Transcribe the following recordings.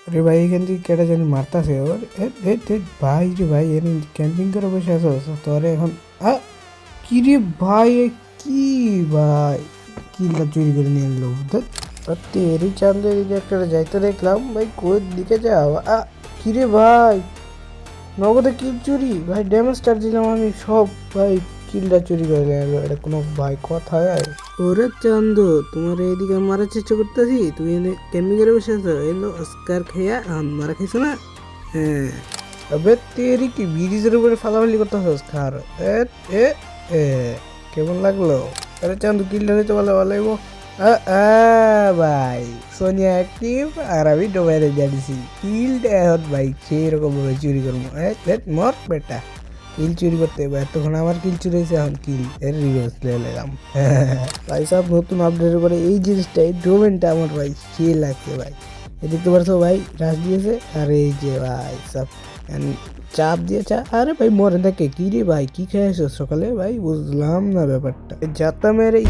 আরে ভাই এখান থেকে কেটে জানি মারতাছে ওর ভাই রে ভাই এর ক্যাম্পিং করে বসে আছো তোরে এখন আ কি রে ভাই কি ভাই কিলটা চুরি করে নিয়ে এলো তেরি চাঁদের দিকে একটা যাইতে দেখলাম ভাই কোর দিকে যাও কি রে ভাই নগদে কিল চুরি ভাই ড্যামেজ স্টার দিলাম আমি সব ভাই কিলটা চুরি করে নিয়ে এলো এটা কোনো ভাই কথা ওরে চান্দ তোমার এইদিকে মারার চেষ্টা করতেছি তুমি এনে ক্যাম্পিং করে বসে আছো এলো অস্কার খেয়া মারা খাইছো না হ্যাঁ আবে তেরি কি ব্রিজের উপরে ফালাফালি করতেছস খার এ এ এ কেমন লাগলো আরে চান্দু কিলটা নিতে ভালো ভালো ভাই সোনিয়া অ্যাক্টিভ আর আমি ডোবাইরে জানিছি কিলটা এখন ভাই সেই রকম ভাবে চুরি করবো মর বেটা কিল চুরি করতে তখন আমার কিল চুরি হয়েছে এখন কিল এর রিভার্স নিলাম ভাই সব নতুন আপডেটের পরে এই জিনিসটা এই ডোমেনটা আমার ভাই সে লাগছে ভাই এই দেখতে পারছো ভাই রাশ দিয়েছে আর এই যে ভাই সব চাপ দিয়ে আরে ভাই মরে দেখে কি রে ভাই কি খেয়েছো সকালে ভাই বুঝলাম না ব্যাপারটা যাতা মেরে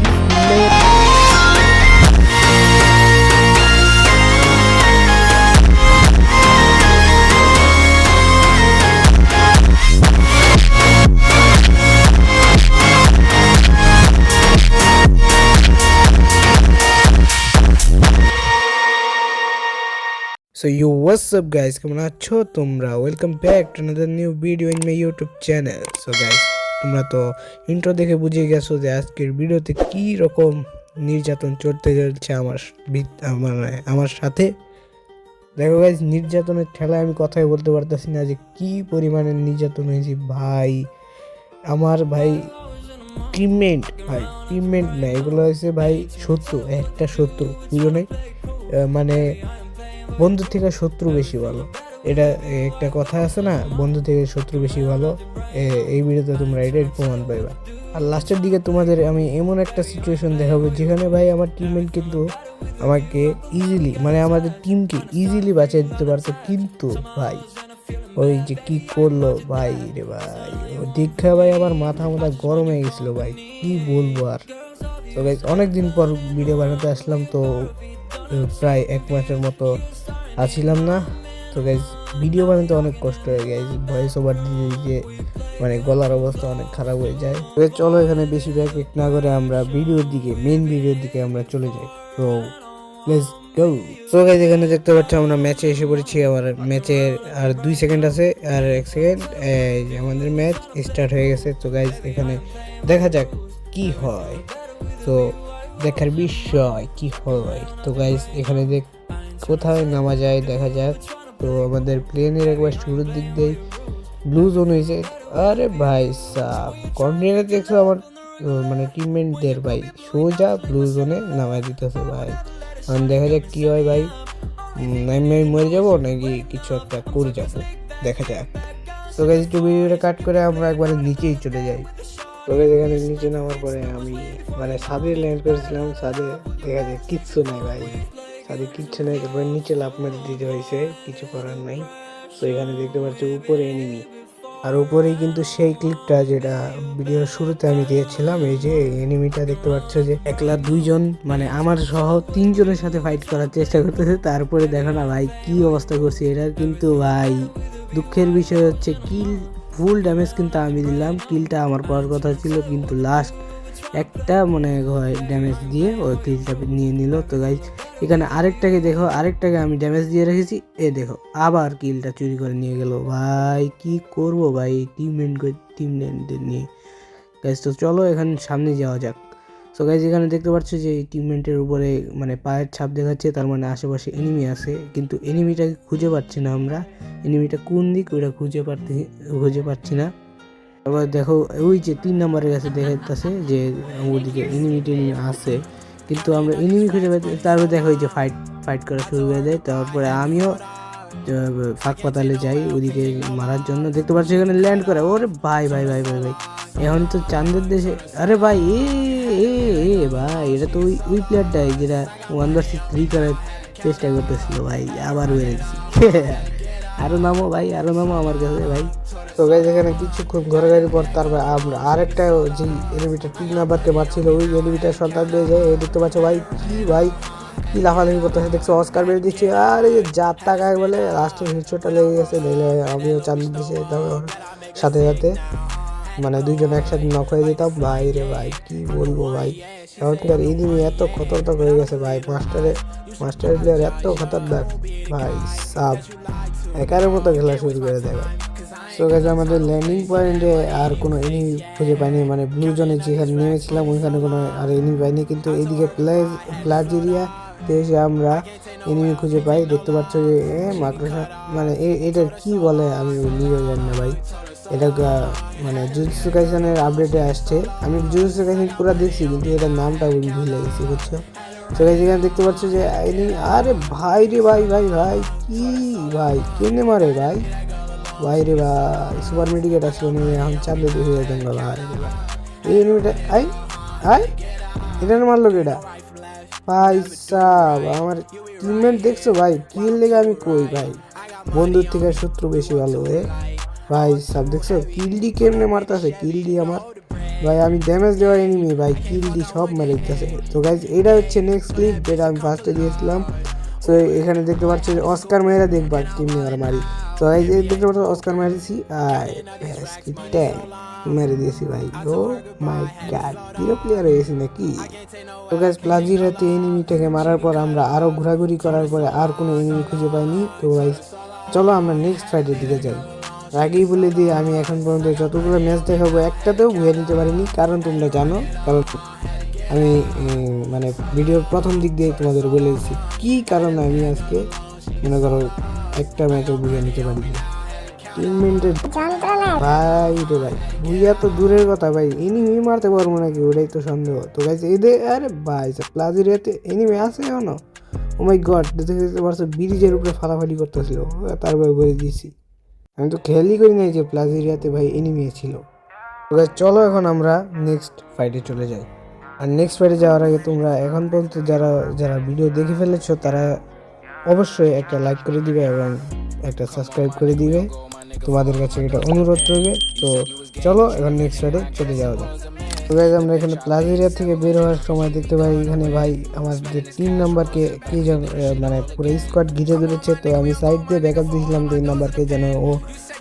So yo, what's up guys? কেমন আছো তোমরা? Welcome back to another new video in my YouTube channel. So guys তোমরা তো ইন্ট্রো দেখে বুঝে গেছো যে আজকের ভিডিওতে কি রকম নির্যাতন চলতে চলছে আমার সাথে। দেখো গাইস নির্যাতনের ঠেলায় আমি কথাই বলতে পারতেছি না যে কি পরিমাণে নির্যাতন হয়েছে ভাই। আমার ভাই টিমমেট না এগুলো হয়েছে ভাই শত্রু, একটা শত্রু বুঝো নাই মানে বন্ধু থেকে শত্রু বেশি ভালো, এটা একটা কথা আছে না, বন্ধু থেকে শত্রু বেশি ভালো। এই ভিডিওতে তোমরা এটাই প্রমাণ পাইবা। আর লাস্টের দিকে তোমাদের আমি এমন একটা সিচুয়েশন দেখাবো যেখানে ভাই আমার টিমমেট কিন্তু আমাকে ইজিলি মানে আমাদের টিমকে ইজিলি বাঁচিয়ে দিতে পারতো, কিন্তু ভাই ওই যে কি করলো ভাই রে ভাই, ও দীক্ষা ভাই আমার মাথা গরম হয়ে গেছিলো ভাই, কি বলবো আর। তো গাইস অনেকদিন পর ভিডিও বানাতে আসলাম, তো প্রায় 1 মাসের মতো আছিলাম না। তো গাইজ ভিডিও বানাতে অনেক কষ্ট হয়ে গাইজ, ভয়েস ওভার দিয়ে মানে গলার অবস্থা অনেক খারাপ হয়ে যায়। চলো এখানে বেশি ব্যাক না করে আমরা মেইন ভিডিওর দিকে আমরা চলে যাই। তো লেটস গো। সো গাইজ এখানে দেখতে পাচ্ছ আমরা ম্যাচে এসে পড়েছি, আমার ম্যাচের আর 2 সেকেন্ড আছে, আর 1 সেকেন্ড আমাদের ম্যাচ স্টার্ট হয়ে গেছে। তো গাইজ এখানে দেখা যাক কি হয়, তো দেখার বিষয় কি হয়। তো গাইজ এখানে কোথায় নামা যায় দেখা যাক। তো আমাদের প্লেনের একবার শুরুর দিক দিয়ে ব্লু জোন হয়েছে, আরে ভাই সাব কন্টিনিউয়াস দেখছো আমার মানে টিমমেটদের ভাই সোজা ব্লু জোনে নামাই দিতেছে ভাই। এখন দেখা যাক কি হয় ভাই, আমি মরে যাবো নাকি কিছু একটা করে যাবো, দেখা যাক। তো গাইজ একটু ভিডিওটা কাট করে আমরা একবারে নিচেই চলে যাই। তবে এখানে নিচে নামার পরে আমি মানে ছাদে ল্যান্ড করেছিলাম, ছাদে দেখা যায় কিচ্ছু নাই ভাই, ছাদে কিচ্ছু নাই। তারপরে নিচে লাফ মারি দিতে হয়েছে, কিছু করার নাই। তো এখানে দেখতে পাচ্ছ উপরে এনিমি, আর উপরেই কিন্তু সেই ক্লিপটা যেটা ভিডিওর শুরুতে আমি দিয়েছিলাম, এই যে এনিমিটা দেখতে পাচ্ছ যে একলা 2 জন মানে আমার সহ 3 জনের সাথে ফাইট করার চেষ্টা করতেছে। তারপরে দেখো না ভাই কি অবস্থা করছে এটার, কিন্তু ভাই দুঃখের বিষয় হচ্ছে কিল ফুল ড্যামেজ কিন্তু আমি দিলাম, কিলটা আমার পাওয়ার কথা ছিল, কিন্তু লাস্ট একটা মনে হয় ড্যামেজ দিয়ে ওই কিলটা নিয়ে নিল। তো গাইজ এখানে আরেকটাকে আমি ড্যামেজ দিয়ে রেখেছি, দেখো আবার কিলটা চুরি করে নিয়ে গেল ভাই, কি করব ভাই টিমমেটদের নিয়ে। গাইজ তো চলো এখানে সামনে যাওয়া যাক। সো গাইজ এখানে দেখতে পাচ্ছ যে এই টিমমেটের উপরে মানে পায়ের ছাপ দেখাচ্ছে, তার মানে আশেপাশে এনিমি আছে, কিন্তু এনিমিটাকে খুঁজে পাচ্ছি না আমরা, এনিমিটা কোন দিক ওইটা খুঁজে পাচ্ছি না। আবার দেখো ওই যে 3 নম্বরের কাছে দেখাচ্ছে যে ওদিকে এনিমি আছে, কিন্তু আমরা এনিমি খুঁজে পাই। তারপর দেখো ওই যে ফাইট করা শুরু হয়ে যায়। তারপরে আমিও ফাঁক পাতালে যাই ওদিকে মারার জন্য, দেখতে পাচ্ছি এখানে ল্যান্ড করে, ওরে ভাই ভাই ভাই ভাই ভাই এখন তো চাঁদের দেশে, আরে ভাই ভাই এটা তো ওই প্লেয়ারটাই যেটা 1 vs 3 করার চেষ্টা করতেছিল ভাই, আবার বেড়ে গেছি আরো নামো ভাই, আরো নামো আমার কাছে ভাই। তো গাইজ এখানে কিছুক্ষণ ঘোরাঘুরির পর তারপর আমরা আরেকটা যে এলিমিটার 3 নাম্বারকে মারছিল ওই এলিমিটার সন্তান পেয়ে যায়, দেখতে পাচ্ছ ভাই কি ভাই কি লাফালাফি করতেছে দেখছো, অস্কার মেরে দিচ্ছে, আর এই যার টাকায় বলে লাস্টে হেডশটটা লেগে গেছে, নইলে আমিও চালিয়ে দিচ্ছে তবে ওর সাথে সাথে, মানে দুইজন একসাথে নক হয়ে যেতাম। ভাই রে ভাই কি বলবো ভাই, এখনকার এনিমি এত খতরনাক হয়ে গেছে ভাই, মাস্টারের প্লেয়ার এত খতরনাক ভাই, সাব একারের মতো খেলা শুরু করে দেয়। সো গাইস আমাদের ল্যান্ডিং পয়েন্টে আর কোনো এনিমি খুঁজে পাইনি, মানে ব্লু জোনে যেখানে নেমেছিলাম ওইখানে কোনো আর এনিমি পাইনি, কিন্তু এইদিকে প্লাজ এরিয়াতে এসে আমরা এনিমি খুঁজে পাই। দেখতে পাচ্ছ যে মাকড়সা, মানে এটার কি বলে আমি নিজেও জানি না ভাই, এটা মানে জুজুৎসু কাইসেনের আপডেটে আসছে, আমি জুজুৎসু কাইসেন পুরো দেখছি কিন্তু এটার নামটা আমি ভুলে গেছি বুঝছো। তো গাইস এখানে দেখতে পাচ্ছ যে এনিমি, আরে ভাই রে ভাই ভাই ভাই কি ভাই কেমনে মারে ভাই, ভাই রে ভাই সুপার মেডিকেট আসলো নিয়ে এখন চাপলে দেখে যেতাম ভাই রে ভাই, এই এনিমিটা আই আই এটা মারলো কেটা ভাই সাব, আমার টিমমেট দেখছো ভাই কিল লেগে আমি কই ভাই, বন্ধুর থেকে শত্রু বেশি ভালো ভাই সাব, দেখছো কিলডি কেমনে মারতেছে, কিলডি আমার ভাই, আমি ড্যামেজ দেওয়ার এনিমি ভাই, কিলডি সব মেরে দিতেছে। তো গাইজ এটা হচ্ছে নেক্সট ক্লিপ যেটা আমি ফার্স্টে দিয়েছিলাম। তো এখানে দেখতে পাচ্ছ যে অস্কার মেয়েরা দেখবা কেমনি আর মারি, তো এই যে দেখতে পাচ্ছ অস্কার মেরেছি, আর মেরে দিয়েছি ভাই, ও মাই গড হিরো প্লেয়ার হয়ে গেছি নাকি। তো গাইজ প্লাজিরাতে এনিমিটাকে মারার পর আমরা আরও ঘোরাঘুরি করার পরে আর কোনো এনিমি খুঁজে পাইনি। তো গাইজ চলো আমরা নেক্সট ফাইটের দিকে যাই। আগেই বলে দিই আমি এখন পর্যন্ত যতগুলো ম্যাচ দেখাবো একটাতেও ঘুরে নিতে পারিনি, কারণ তোমরা জানো, কারণ আমি মানে ভিডিওর প্রথম দিক দিয়ে তোমাদের বলে দিচ্ছি কী কারণে আমি আজকে মনে করো একটা ম্যাচও ঘুরে নিতে পারিনি। 3 মিনিটের ভাই রে ভাই, ভুইয়া তো দূরের কথা ভাই, এনিমি মারতে পারবো নাকি ওটাই তো সন্দেহ। তো গাইছে এদের আরে ভাই প্লাজিরিয়াতে এনিমি আছে এখনো, ও মাই গড, দেখতে পারছো ব্রিজের উপরে ফালাফালি করতেছিল, তারপরে বলে দিয়েছি আমি তো খেয়ালই করি নাই যে প্লাজ এরিয়াতে ভাই এনিমি ছিল। চলো এখন আমরা নেক্সট ফাইটে চলে যাই। আর নেক্সট ফাইটে যাওয়ার আগে তোমরা এখন পর্যন্ত যারা যারা ভিডিও দেখে ফেলেছো তারা অবশ্যই একটা লাইক করে দিবে এবং একটা সাবস্ক্রাইব করে দিবে, তোমাদের কাছে এটা অনুরোধ রইবে। তো চলো এখন নেক্সট ফাইটে চলে যাওয়া যাক। তো গাইজ আমরা এখানে প্লাজ এরিয়া থেকে বের হওয়ার সময় দেখতে পাই এখানে ভাই আমাদের 3 নাম্বারকে কি যেন মানে পুরো স্কোয়াড ঘিরে ধরেছে। তো আমি সাইড দিয়ে ব্যাকআপ দিয়েছিলাম 3 নাম্বারকে যেন ও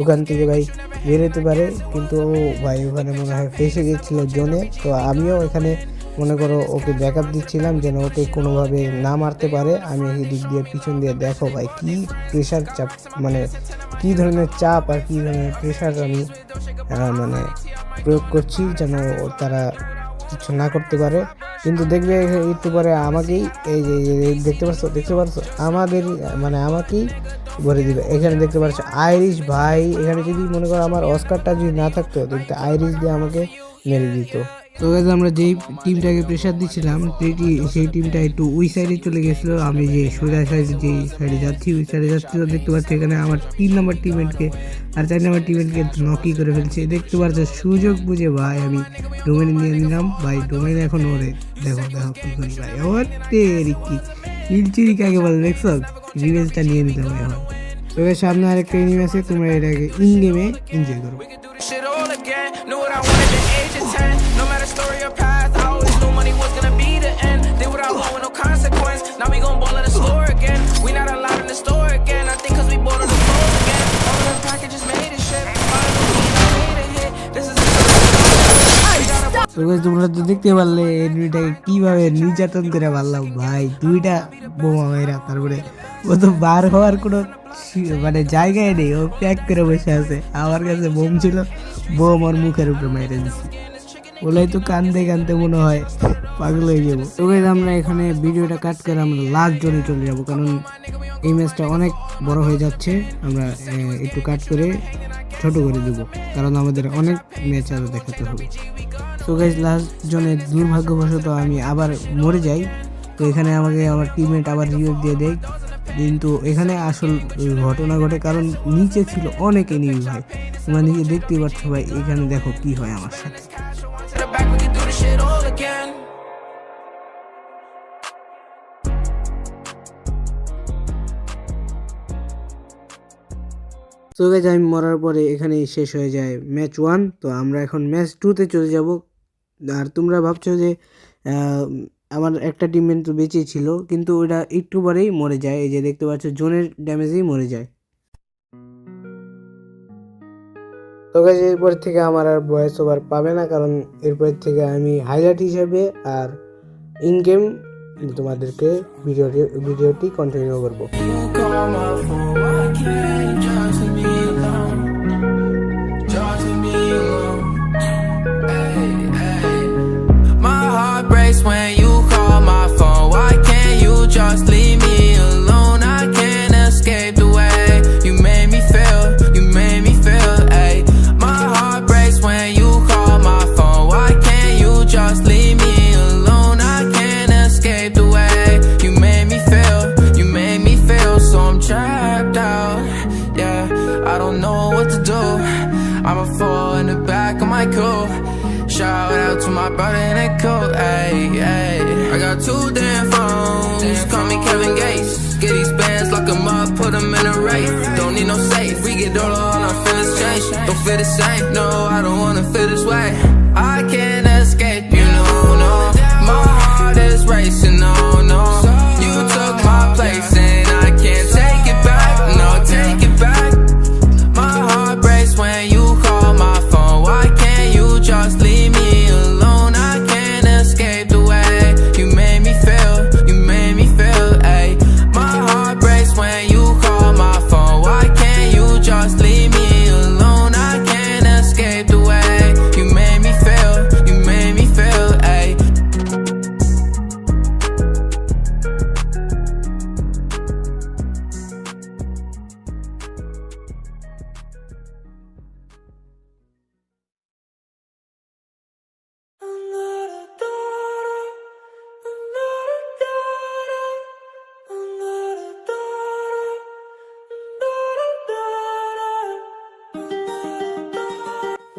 ওখান থেকে ভাই বের হতে পারে, কিন্তু ও ভাই ওখানে মনে হয় ফেসে গিয়েছিল জোনে। তো আমিও এখানে মনে করো ওকে ব্যাকআপ দিচ্ছিলাম যেন ওকে কোনোভাবে না মারতে পারে। আমি এই দিক দিয়ে পিছন দিয়ে দেখো ভাই কি প্রেশার চাপ, মানে কী ধরনের চাপ আর কী ধরনের প্রেশার আমি মানে প্রয়োগ করছি যেন তারা কিছু না করতে পারে। কিন্তু দেখবে একটু পরে আমাকেই এই যে দেখতে পারছো আমাদের মানে আমাকেই ভরে দিবে। এখানে দেখতে পাচ্ছ আইরিশ ভাই, এখানে যদি মনে করো আমার অস্কারটা যদি না থাকতো দেখতে আইরিশ দিয়ে আমাকে মেরে দিত। তো আমরা যেই টিমটাকে প্রেশার দিচ্ছিলাম সেই টিমটা একটু ওই সাইডে চলে গেছিলো, আমি যে সোজা সাইডে যেই সাইডে যাচ্ছি ওই সাইডে যাচ্ছিল। দেখতে পাচ্ছি এখানে আমার 3 নম্বর টিমমেটকে আর 4 নম্বর টিমমেটকে নকি করে ফেলছে। দেখতে পাচ্ছ সুযোগ বুঝে ভাই আমি ডোমেনে নিয়ে নিলাম ভাই, ডোমেনে এখন ওরে দেখো কি করি ভাই, আমার তেরি কি ইলচিরি কাকে বলে দেখছো, রিভেঞ্জটা নিয়ে নিতে হবে এখন। তো সামনে আরেকটা এনিমি আছে, তোমরা এটাকে ইন গেমে এনজয় করো। No matter story or path, I always knew money was gonna be the end. Did what I want with no consequence. Now we gon' ball at the store again. We not allowed in the store again. I think cause we bought on the floor again. All of the packages made it shit. All of the keys I made it hit. This is তোমরা তো দেখতে পারলে এনিমিটাকে কিভাবে নির্যাতন করে পারলাম ভাই, 2টা বোমা মেরা, তারপরে ও তো বার হওয়ার কোনো মানে জায়গায় নেই, ও প্যাক করে বসে আছে। আমার কাছে বোম ছিল, বোম ওর মুখের উপরে মেরে দিচ্ছি, ওলাই তো কানতে মনে হয় পাগল হয়ে যাবো। তো গাইস আমরা এখানে ভিডিওটা কাট করে আমরা লাস্ট জোনে চলে যাব, কারণ এই ম্যাচটা অনেক বড় হয়ে যাচ্ছে। আমরা একটু কাট করে ছোট করে দেবো, কারণ আমাদের অনেক ম্যাচ আরও দেখাতে হবে। তো গাইস লাস্ট জোনে দুর্ভাগ্যবশত আমি আবার মরে যাই। তো এখানে আমাকে আমার টিমমেট আবার রিভাইভ দিয়ে দেয়, কিন্তু এখানে আসল ঘটনা ঘটে কারণ নিচে ছিল অনেক এনিমি ভাই, তোমরা নিজে দেখতেই পাচ্ছ ভাই। এখানে দেখো কি হয় আমার সাথে। তো গাইস আমি মরার পরে এখানে শেষ হয়ে যায় ম্যাচ 1। তো আমরা এখন ম্যাচ 2তে চলে যাব। আর তোমরা ভাবছো যে আমার একটা টিমমেট তো বেঁচেই ছিল, কিন্তু ওটা একটু পরেই মরে যায়। এই যে দেখতে পাচ্ছ জোনের ড্যামেজেই মরে যায়। তো গাইস এরপর থেকে আমার আর ভয়েস ওভার পাবে না, কারণ এরপর থেকে আমি হাইলাইট হিসেবে আর ইন গেম তোমাদেরকে ভিডিওটি কন্টিনিউ করবো। When you call my phone, why can't you just leave me alone? I can't escape the way you made me feel, ayy. My heart breaks when you call my phone, why can't you just leave me alone? I can't escape the way you made me feel, so I'm trapped out, yeah. I don't know what to do, I'ma fall in the back of my coupe. Shout out to my brother in that coat, ayy, ayy. I got 2 damn phones, call me Kevin Gates. Get these bands, lock 'em up, put 'em in a race. Don't need no safe, we get all our feelings change. Don't feel the same, no, I don't wanna feel this way. I can't escape, you know, no. My heart is racing, no, no. You took my place and I can't take it back, no, take it back. My heart breaks when you call my phone, why can't you just leave me alone? I can't escape the way you made me feel, ayy. My heart breaks when you call my phone, why can't you just leave me alone? I can't escape the way you made me feel, ayy.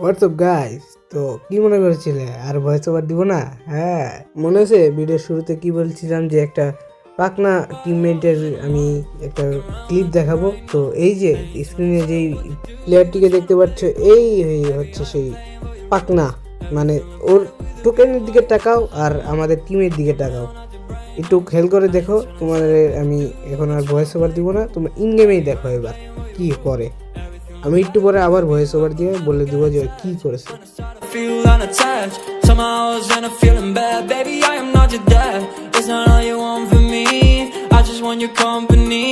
WhatsApp guys, তো কি মনে করেছিলে আর voice over দিব না? হ্যাঁ, মনে আছে ভিডিওর শুরুতে কি বলছিলাম যে একটা পাকনা টিমমেটের আমি একটা ক্লিপ দেখাবো। তো এই যে স্ক্রিনে যেই প্লেয়ারটিকে দেখতে পাচ্ছ, এই হচ্ছে সেই পাকনা। মানে ওর টোকেনের দিকে তাকাও আর আমাদের টিমের দিকে তাকাও, একটু খেয়াল করে দেখো। তোমাদের আমি এখন আর ভয়েস ওভার দিব না, তোমরা ইন গেমেই দেখো এবার কি করে। আমি একটু পরে আবার ভয়েস ওভার দিয়ে বলে দিব যে কি করেছে। Feel unattached, somehow I was in a feeling bad. Baby, I am not your dad, it's not all you want from me. I just want your company.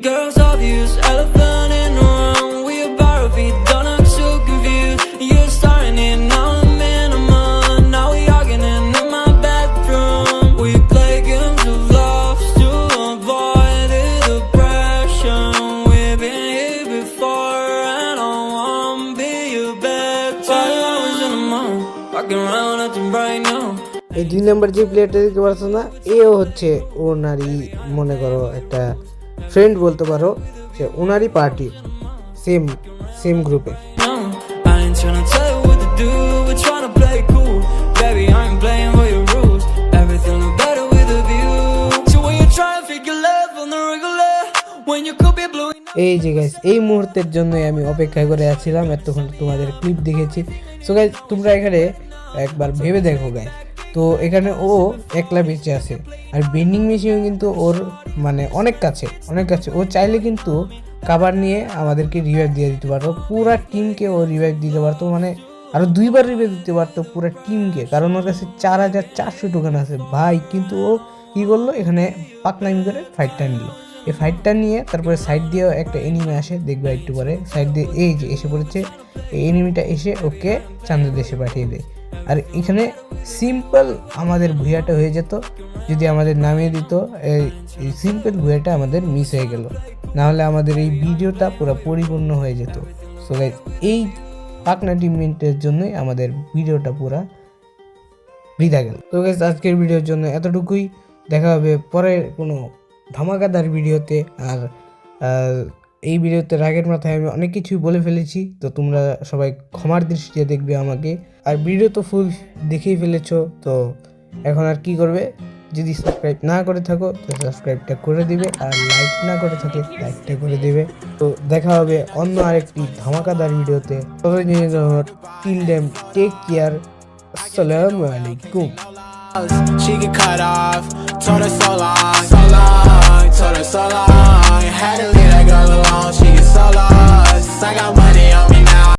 Girls obvious, elephant in the room. We about to be done, I'm so confused. You're starting it, now I'm in a month. Now we arguing in my bedroom. We play games of love to avoid the depression. We've been here before and I won't be your bed. While I was in a month, walking around acting bright now. এই 2 number যে প্লেয়ারটা দেখতে পাচ্ছ না, এও হচ্ছে ওনারই মনে করো একটা ফ্রেন্ড বলতে পারো, সে ওনারই পার্টি, সেম গ্রুপে। No, I ain't tryna tell you what to do, we're tryna play cool. Baby, I ain't playing by your rules. Everything look better with a view. So when you try to figure love on the regular, when you could be blowing. এই যে guys, এই মুহূর্তের জন্যই আমি অপেক্ষা করে আছিলাম, এতক্ষণ তোমাদের ক্লিপ দেখেছি। সো গাইস, তোমরা এখানে একবার ভেবে দেখো গাইস। তো এখানে ও একলা বেঁচে আছে, আর বেন্ডিং মেশিনও কিন্তু ওর মানে অনেক কাছে। ও চাইলে কিন্তু কাভার নিয়ে আমাদেরকে রিভাইভ দিয়ে দিতে পারতো, পুরা টিমকে ও রিভাইভ দিতে পারতো, মানে আরও 2বার রিভাইভ দিতে পারতো পুরা টিমকে, কারণ ওর কাছে 4400 টোকেন আছে ভাই। কিন্তু ও কী করলো, এখানে পাকনামি করে ফাইটটা নিল। এই ফাইটটা নিয়ে তারপরে সাইড দিয়েও একটা এনিমি আসে, দেখবে একটু পরে সাইড দিয়ে এই যে এসে পড়েছে। এই এনিমিটা এসে ওকে চান্দের দেশে পাঠিয়ে দেয়। আর এখানে সিম্পল আমাদের ভুইয়াটা হয়ে যেত যদি আমাদের নামিয়ে দিত। এই সিম্পল ভুইয়াটা আমাদের মিস হয়ে গেল, নাহলে আমাদের এই ভিডিওটা পুরো পরিপূর্ণ হয়ে যেত। সো গাইস, এই পাকনা টিমমেটের জন্যই আমাদের ভিডিওটা পুরা বৃথা গেল। তো গাইস, আজকের ভিডিওর জন্য এতটুকুই। দেখা হবে পরের কোনো ধামাকাদার ভিডিওতে। আর এই ভিডিওতে রাগের মাথায় আমি অনেক কিছুই বলে ফেলেছি, তো তোমরা সবাই ক্ষমার দৃষ্টিতে দেখবে আমাকে। আর ভিডিও তো ফুল দেখেই ফেলেছো, তো এখন আর কি করবে, যদি সাবস্ক্রাইব না করে থাকো তো সাবস্ক্রাইবটা করে দিবে, আর লাইক না করে থাকলে লাইকটা করে দিবে। তো দেখা হবে অন্য আরেকটি ধামাকাদার ভিডিওতে। টিল দেম, টেক কেয়ার, আসসালামু আলাইকুম। She get cut off, told her so long, so long, told her so long. Had to leave that girl alone, she get so lost. I got